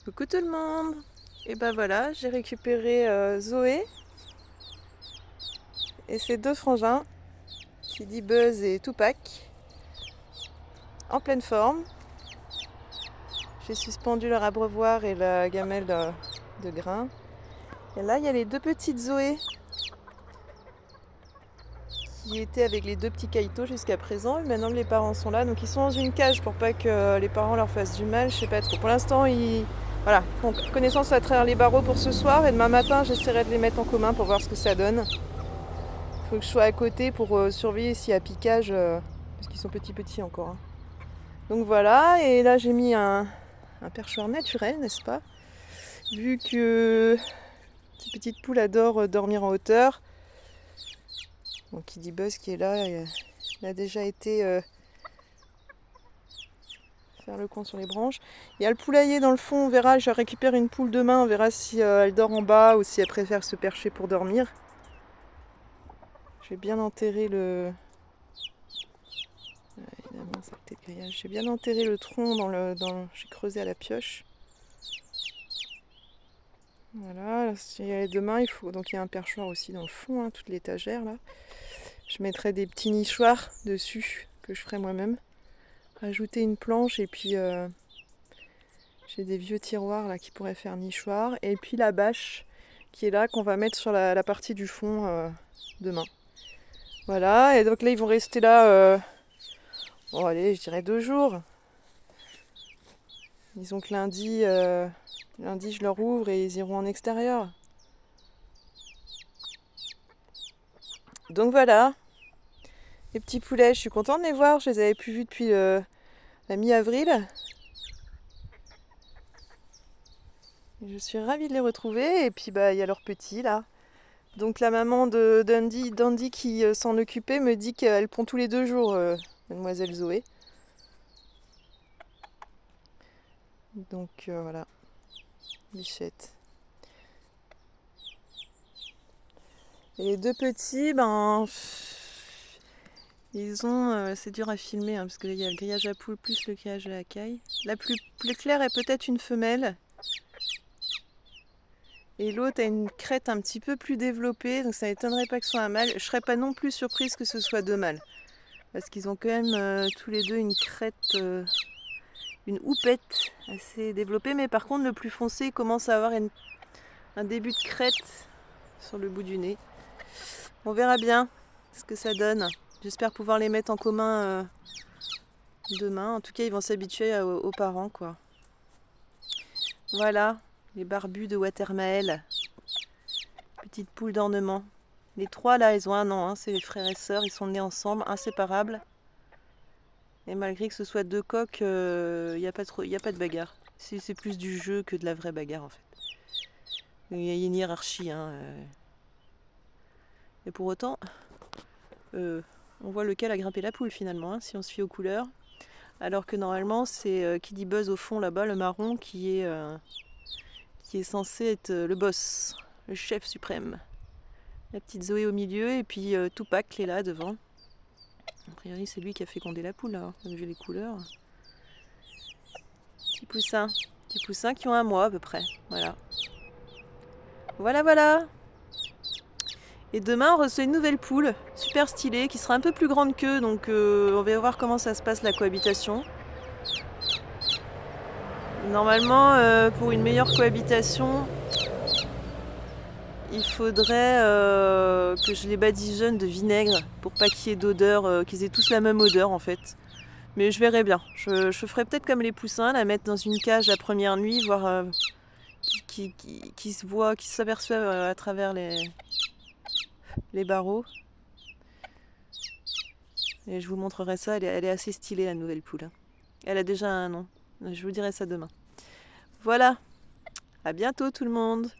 Coucou tout le monde. Et ben voilà, j'ai récupéré Zoé et ses deux frangins, Kiddy Buzz et Tupac, en pleine forme. J'ai suspendu leur abreuvoir et la gamelle de grains. Et là, il y a les deux petites Zoé qui étaient avec les deux petits Kaito jusqu'à présent. Et maintenant que les parents sont là, donc ils sont dans une cage pour pas que les parents leur fassent du mal. Je sais pas trop. Pour l'instant, ils font connaissance à travers les barreaux pour ce soir. Et demain matin, j'essaierai de les mettre en commun pour voir ce que ça donne. Il faut que je sois à côté pour surveiller s'il y a piquage, parce qu'ils sont petits encore. Hein. Donc voilà, et là j'ai mis un perchoir naturel, n'est-ce pas? Vu que ces petites poules adorent dormir en hauteur. Donc Kiddy Buzz qui est là, il a déjà été faire le con sur les branches. Il y a le poulailler dans le fond, on verra, je récupère une poule demain, on verra si elle dort en bas ou si elle préfère se percher pour dormir. Je vais bien enterrer le... Évidemment, ça peut être grillage. J'ai bien enterré le tronc j'ai creusé à la pioche. Voilà, demain il faut. Donc il y a un perchoir aussi dans le fond, hein, toute l'étagère là. Je mettrai des petits nichoirs dessus que je ferai moi-même. Rajouter une planche et puis j'ai des vieux tiroirs là qui pourraient faire nichoir. Et puis la bâche qui est là qu'on va mettre sur la partie du fond demain. Voilà, et donc là ils vont rester là. Bon allez, je dirais 2 jours. Disons que lundi, je leur ouvre et ils iront en extérieur. Donc voilà, les petits poulets, je suis contente de les voir. Je les avais plus vus depuis la mi-avril. Je suis ravie de les retrouver. Et puis bah il y a leurs petits là. Donc la maman de Dandy qui s'en occupait me dit qu'elle pond tous les 2 jours, mademoiselle Zoé. Donc voilà, bichette. Et les deux petits, c'est dur à filmer hein, parce qu'il y a le grillage à poule plus le grillage à la caille. La plus claire est peut-être une femelle. Et l'autre a une crête un petit peu plus développée, donc ça n'étonnerait pas que ce soit un mâle. Je serais pas non plus surprise que ce soit 2 mâles. Parce qu'ils ont quand même tous les deux une crête, une houppette assez développée. Mais par contre, le plus foncé commence à avoir un début de crête sur le bout du nez. On verra bien ce que ça donne. J'espère pouvoir les mettre en commun demain. En tout cas, ils vont s'habituer aux parents, quoi. Voilà, les barbus de Watermael. Petite poule d'ornement. Les 3 là, ils ont 1 an, hein, c'est les frères et sœurs, ils sont nés ensemble, inséparables. Et malgré que ce soit 2 coqs, il n'y a pas de bagarre. C'est plus du jeu que de la vraie bagarre en fait. Il y a une hiérarchie. Hein, Et pour autant, on voit lequel a grimpé la poule finalement, hein, si on se fie aux couleurs. Alors que normalement, c'est Kiddy Buzz au fond là-bas, le marron, qui est censé être le boss, le chef suprême. La petite Zoé au milieu et puis Tupac qui est là devant. A priori, c'est lui qui a fécondé la poule, hein. On a vu les couleurs. Petits poussins qui ont 1 mois à peu près. Voilà. Voilà. Et demain, on reçoit une nouvelle poule, super stylée, qui sera un peu plus grande qu'eux, donc on va voir comment ça se passe la cohabitation. Normalement, pour une meilleure cohabitation, il faudrait que je les badigeonne de vinaigre pour pas qu'il y ait d'odeur, qu'ils aient tous la même odeur en fait. Mais je verrai bien. Je ferai peut-être comme les poussins, la mettre dans une cage la première nuit, voir qui s'aperçoivent à travers les barreaux. Et je vous montrerai ça, elle est assez stylée la nouvelle poule. Elle a déjà 1 an. Je vous dirai ça demain. Voilà, à bientôt tout le monde.